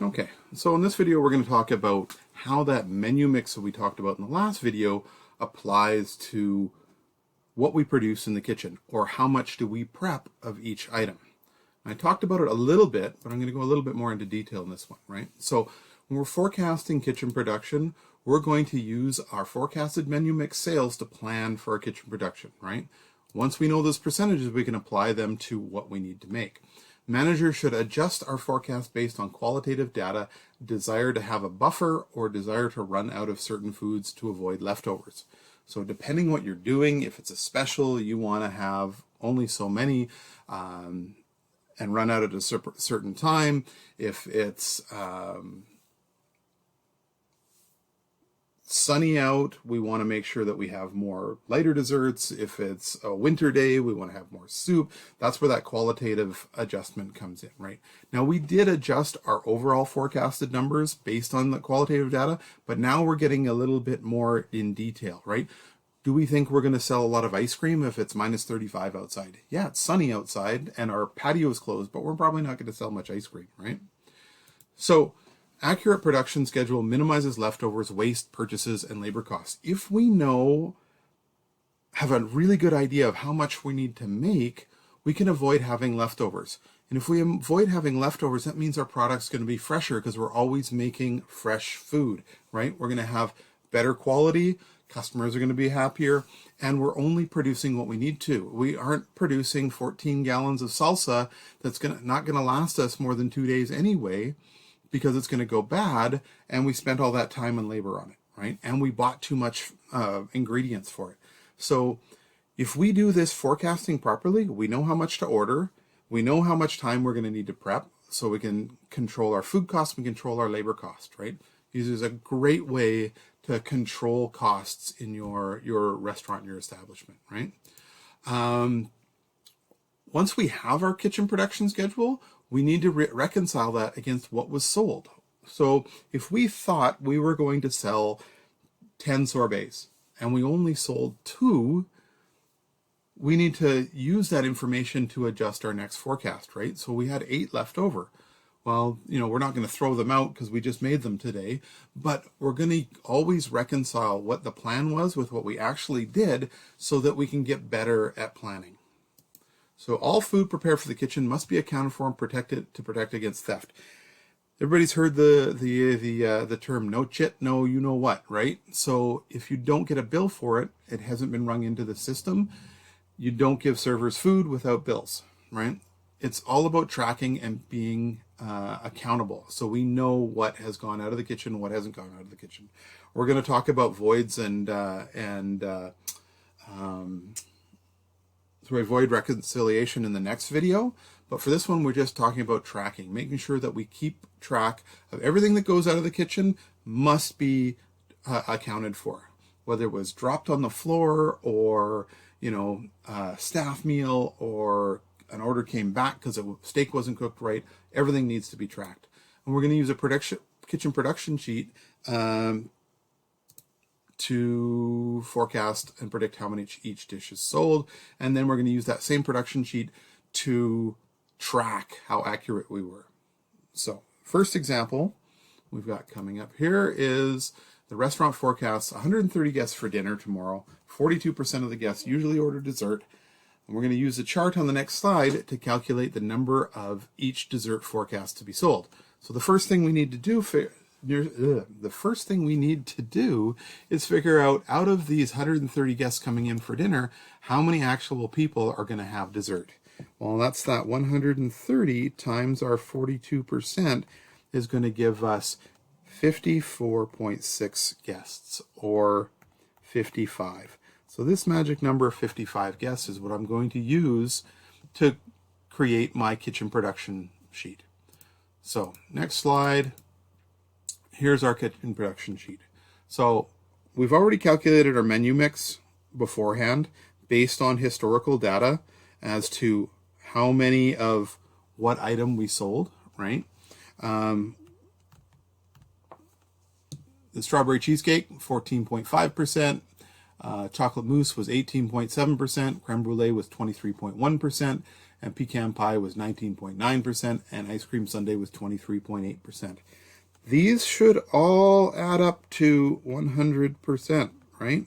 Okay, so in this video we're going to talk about how that menu mix that we talked about in the last video applies to what we produce in the kitchen, or how much do we prep of each item. I talked about it a little bit, but I'm going to go a little bit more into detail in this one, right? So when we're forecasting kitchen production, we're going to use our forecasted menu mix sales to plan for our kitchen production, right? Once we know those percentages, we can apply them to what we need to make. Managers should adjust our forecast based on qualitative data, desire to have a buffer, or desire to run out of certain foods to avoid leftovers. So depending what you're doing, if it's a special, you want to have only so many and run out at a certain time. If it's sunny out, we want to make sure that we have more lighter desserts. If it's a winter day, we want to have more soup. That's where that qualitative adjustment comes in, right? Now, we did adjust our overall forecasted numbers based on the qualitative data, but now we're getting a little bit more in detail, right? Do we think we're going to sell a lot of ice cream if it's minus 35 outside? Yeah, it's sunny outside and our patio is closed, but we're probably not going to sell much ice cream, right? So accurate production schedule minimizes leftovers, waste, purchases, and labor costs. If we have a really good idea of how much we need to make, we can avoid having leftovers. And if we avoid having leftovers, that means our product's going to be fresher because we're always making fresh food, right? We're going to have better quality, customers are going to be happier, and we're only producing what we need to. We aren't producing 14 gallons of salsa that's not going to last us more than 2 days anyway, because it's going to go bad, and we spent all that time and labor on it, right? And we bought too much ingredients for it. So if we do this forecasting properly, we know how much to order, we know how much time we're going to need to prep, so we can control our food costs, we control our labor cost, right? This is a great way to control costs in your restaurant, your establishment, right? Once we have our kitchen production schedule, we need to reconcile that against what was sold. So if we thought we were going to sell 10 sorbets and we only sold 2, we need to use that information to adjust our next forecast, right? So we had 8 left over. Well, we're not going to throw them out because we just made them today, but we're going to always reconcile what the plan was with what we actually did so that we can get better at planning. So all food prepared for the kitchen must be accounted for and protected to protect against theft. Everybody's heard the term "no chit, no you know what," right? So if you don't get a bill for it, it hasn't been rung into the system. You don't give servers food without bills, right? It's all about tracking and being accountable, so we know what has gone out of the kitchen, what hasn't gone out of the kitchen. We're going to talk about voids and void reconciliation in the next video, but for this one we're just talking about tracking, making sure that we keep track of everything that goes out of the kitchen must be accounted for, whether it was dropped on the floor or a staff meal or an order came back because the steak wasn't cooked right. Everything needs to be tracked, and we're going to use a kitchen production sheet to forecast and predict how many each dish is sold. And then we're going to use that same production sheet to track how accurate we were. So first example we've got coming up here is the restaurant forecasts 130 guests for dinner tomorrow. 42% of the guests usually order dessert. And we're going to use the chart on the next slide to calculate the number of each dessert forecast to be sold. So the first thing we need to do is figure out of these 130 guests coming in for dinner, how many actual people are going to have dessert. Well, that's that 130 times our 42% is going to give us 54.6 guests, or 55. So this magic number of 55 guests is what I'm going to use to create my kitchen production sheet. So next slide. Here's our kitchen production sheet. So we've already calculated our menu mix beforehand based on historical data as to how many of what item we sold, right? The strawberry cheesecake, 14.5%. Chocolate mousse was 18.7%. Creme brulee was 23.1%. and pecan pie was 19.9%, and ice cream sundae was 23.8%. These should all add up to 100%, right?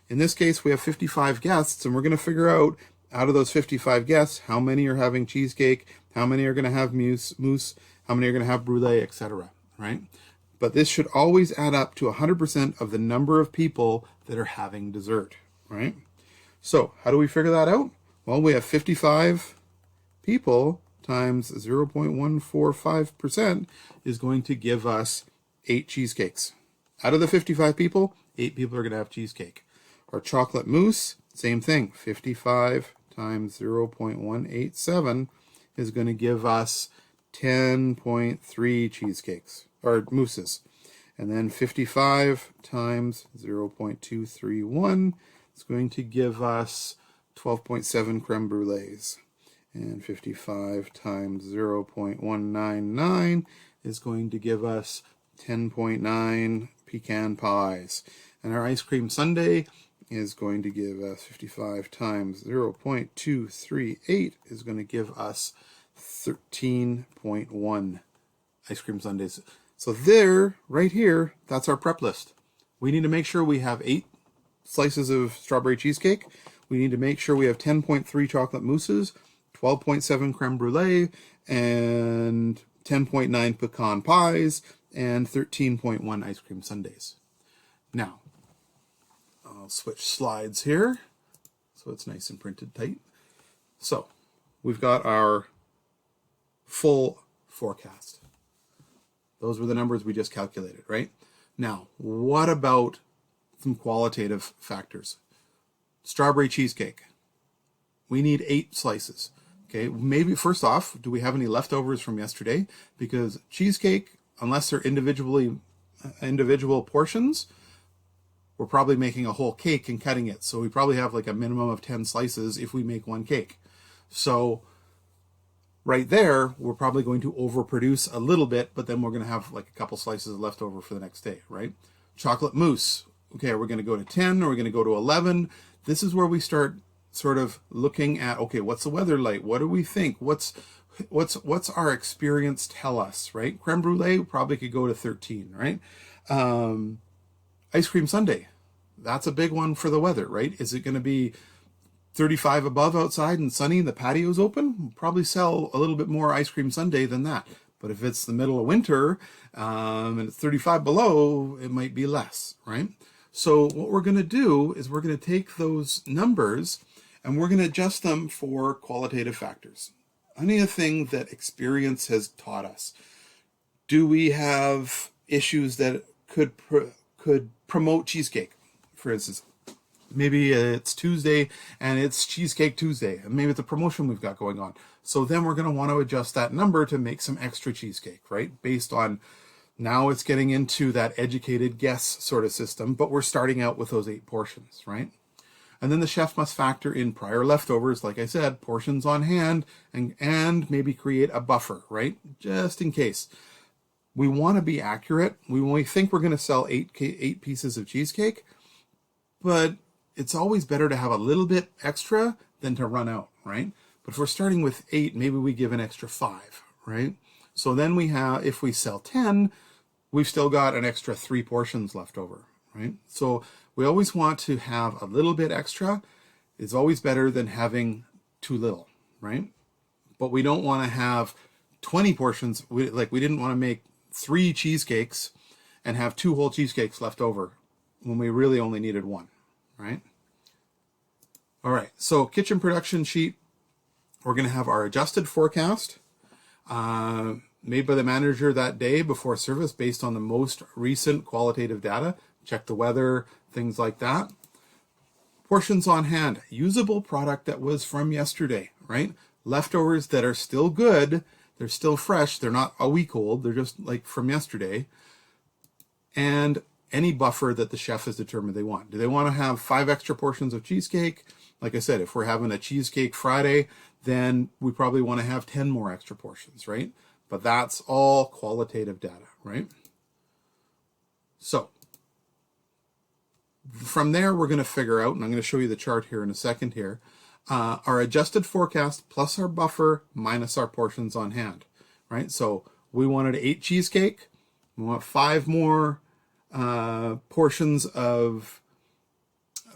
In this case, we have 55 guests, and we're going to figure out of those 55 guests, how many are having cheesecake, how many are going to have mousse, how many are going to have brulee, etc., right? But this should always add up to 100% of the number of people that are having dessert, right? So how do we figure that out? Well, we have 55 people times 0.145% is going to give us 8 cheesecakes. Out of the 55 people, 8 people are going to have cheesecake. Our chocolate mousse, same thing. 55 times 0.187 is going to give us 10.3 cheesecakes, or mousses. And then 55 times 0.231 is going to give us 12.7 creme brulees. And 55 times 0.199 is going to give us 10.9 pecan pies. And our ice cream sundae is going to give us 55 times 0.238 is going to give us 13.1 ice cream sundaes. So there, right here, that's our prep list. We need to make sure we have 8 slices of strawberry cheesecake. We need to make sure we have 10.3 chocolate mousses, 12.7 creme brulee, and 10.9 pecan pies, and 13.1 ice cream sundaes. Now, I'll switch slides here so it's nice and printed tight. So, we've got our full forecast. Those were the numbers we just calculated, right? Now, what about some qualitative factors? Strawberry cheesecake. We need 8 slices. Okay, maybe first off, do we have any leftovers from yesterday? Because cheesecake, unless they're individual portions, we're probably making a whole cake and cutting it. So we probably have like a minimum of 10 slices if we make one cake. So right there, we're probably going to overproduce a little bit, but then we're going to have like a couple slices left over for the next day, right? Chocolate mousse. Okay, are we going to go to 10? Or are we going to go to 11? This is where we start sort of looking at, okay, what's the weather like? What do we think? What's our experience tell us, right? Creme brulee probably could go to 13, right? Ice cream sundae. That's a big one for the weather, right? Is it going to be 35 above outside and sunny and the patio's open? We'll probably sell a little bit more ice cream sundae than that. But if it's the middle of winter and it's 35 below, it might be less, right? So what we're going to do is we're going to take those numbers and we're going to adjust them for qualitative factors. Anything that experience has taught us. Do we have issues that could promote cheesecake? For instance, maybe it's Tuesday and it's Cheesecake Tuesday, and maybe it's a promotion we've got going on. So then we're going to want to adjust that number to make some extra cheesecake, right? Based on, now it's getting into that educated guess sort of system, but we're starting out with those 8 portions, right? And then the chef must factor in prior leftovers, like I said, portions on hand, and maybe create a buffer, right? Just in case. We want to be accurate. We think we're going to sell 8 pieces of cheesecake, but it's always better to have a little bit extra than to run out, right? But if we're starting with 8, maybe we give an extra 5, right? So then we have, if we sell 10, we've still got an extra 3 portions left over, right? So we always want to have a little bit extra. It's always better than having too little, right? But we don't want to have 20 portions. We didn't want to make 3 cheesecakes and have 2 whole cheesecakes left over when we really only needed 1, right? All right, so kitchen production sheet. We're going to have our adjusted forecast made by the manager that day before service based on the most recent qualitative data. Check the weather, things like that. Portions on hand, usable product that was from yesterday, right? Leftovers that are still good, they're still fresh, they're not a week old, they're just like from yesterday. And any buffer that the chef has determined they want. Do they want to have 5 extra portions of cheesecake? Like I said, if we're having a Cheesecake Friday, then we probably want to have 10 more extra portions, right? But that's all qualitative data, right? So from there, we're going to figure out, and I'm going to show you the chart here in a second here, our adjusted forecast plus our buffer minus our portions on hand, right? So we wanted 8 cheesecake. We want 5 more portions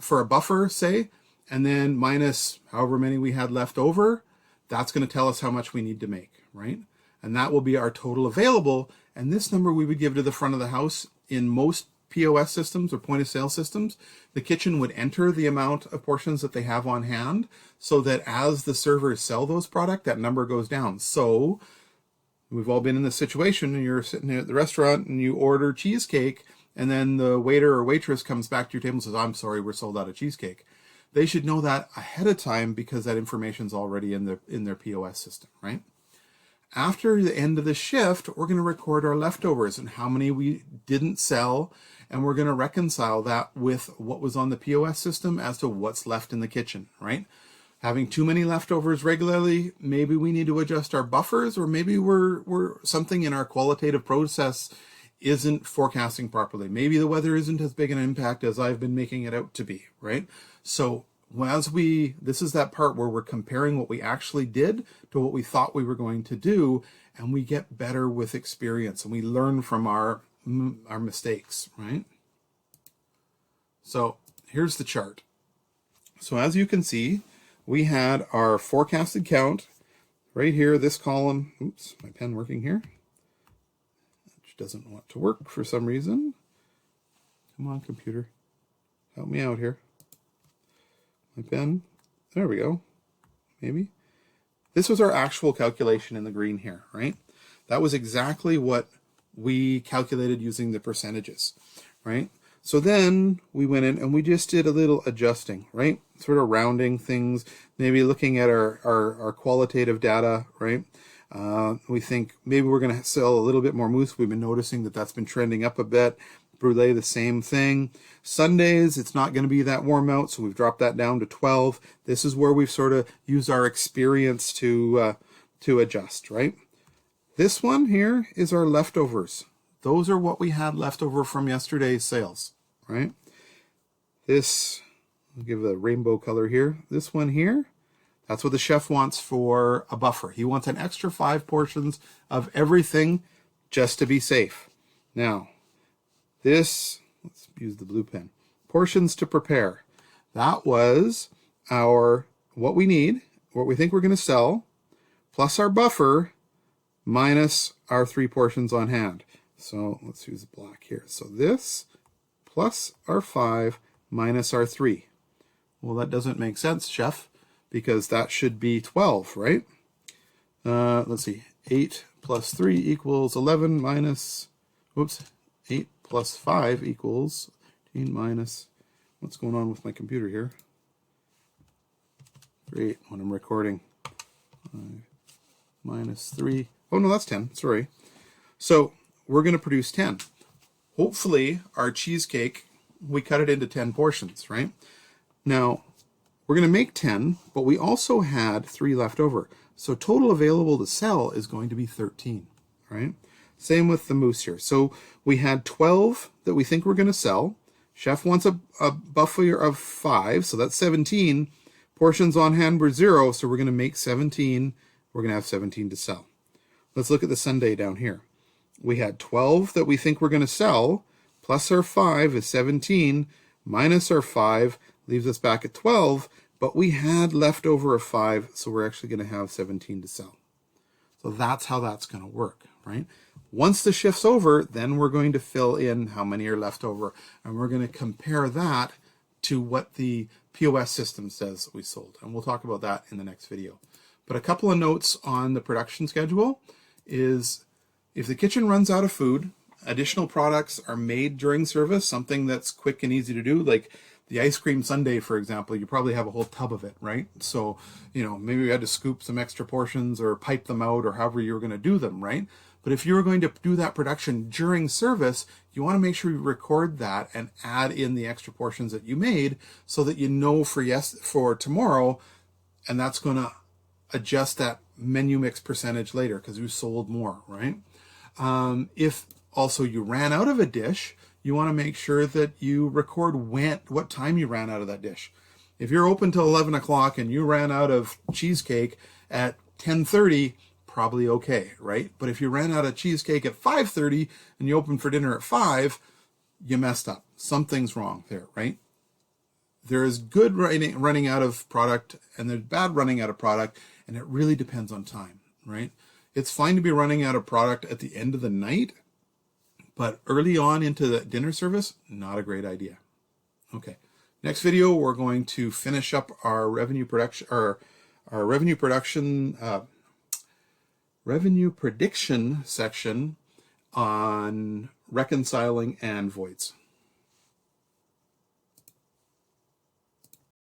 for a buffer, say, and then minus however many we had left over. That's going to tell us how much we need to make, right? And that will be our total available. And this number we would give to the front of the house. In most POS systems or point of sale systems, the kitchen would enter the amount of portions that they have on hand, so that as the servers sell those product, that number goes down. So we've all been in this situation, and you're sitting at the restaurant and you order cheesecake, and then the waiter or waitress comes back to your table and says, I'm sorry, we're sold out of cheesecake. They should know that ahead of time, because that information's already in their POS system, right? After the end of the shift, we're going to record our leftovers and how many we didn't sell, and we're going to reconcile that with what was on the POS system as to what's left in the kitchen, right? Having too many leftovers regularly, maybe we need to adjust our buffers, or maybe we're something in our qualitative process isn't forecasting properly. Maybe the weather isn't as big an impact as I've been making it out to be, right? So this is that part where we're comparing what we actually did to what we thought we were going to do, and we get better with experience, and we learn from our mistakes, right? So here's the chart. So as you can see, we had our forecasted count right here, this column. Oops, my pen working here. Which doesn't want to work for some reason. Come on, computer. Help me out here. My pen. There we go. Maybe. This was our actual calculation in the green here, right? That was exactly what we calculated using the percentages, right? So then we went in and we just did a little adjusting, right? Sort of rounding things, maybe looking at our qualitative data, right? We think maybe we're going to sell a little bit more mousse. We've been noticing that that's been trending up a bit. Brulee, the same thing. Sundays, it's not going to be that warm out, so we've dropped that down to 12. This is where we've sort of used our experience to adjust, right? This one here is our leftovers. Those are what we had left over from yesterday's sales, right? This, I'll give a rainbow color here. This one here, that's what the chef wants for a buffer. He wants an extra 5 portions of everything just to be safe. Now, this, let's use the blue pen. Portions to prepare. That was what we need, what we think we're going to sell, plus our buffer, minus our 3 portions on hand. So let's use black here. So this plus our 5 minus our 3. Well, that doesn't make sense, chef, because that should be 12, right? Let's see. 8 plus 3 equals 11 minus, 8 plus 5 equals 18 minus, what's going on with my computer here? Great, when I'm recording. 5 minus 3. Oh, no, that's 10. Sorry. So we're going to produce 10. Hopefully, our cheesecake, we cut it into 10 portions, right? Now, we're going to make 10, but we also had 3 left over. So total available to sell is going to be 13, right? Same with the mousse here. So we had 12 that we think we're going to sell. Chef wants a buffer of 5, so that's 17. Portions on hand were 0, so we're going to make 17. We're going to have 17 to sell. Let's look at the Sunday down here. We had 12 that we think we're going to sell, plus our 5 is 17, minus our 5 leaves us back at 12, but we had leftover of 5, so we're actually going to have 17 to sell. So that's how that's going to work, right? Once the shift's over, then we're going to fill in how many are left over, and we're going to compare that to what the POS system says we sold. And we'll talk about that in the next video. But a couple of notes on the production schedule is if the kitchen runs out of food, additional products are made during service, something that's quick and easy to do, like the ice cream sundae, for example. You probably have a whole tub of it, right? So, maybe you had to scoop some extra portions or pipe them out or however you were going to do them, right? But if you were going to do that production during service, you want to make sure you record that and add in the extra portions that you made so that you know for tomorrow, and that's going to adjust that menu mix percentage later because you sold more, right? If also you ran out of a dish, you want to make sure that you record what time you ran out of that dish. If you're open till 11 o'clock and you ran out of cheesecake at 10:30, probably okay, right? But if you ran out of cheesecake at 5:30 and you opened for dinner at 5, you messed up. Something's wrong there, right? There is good running out of product and there's bad running out of product, and it really depends on time, right? It's fine to be running out of product at the end of the night, but early on into the dinner service, not a great idea. Okay, next video we're going to finish up our revenue prediction section on reconciling and voids.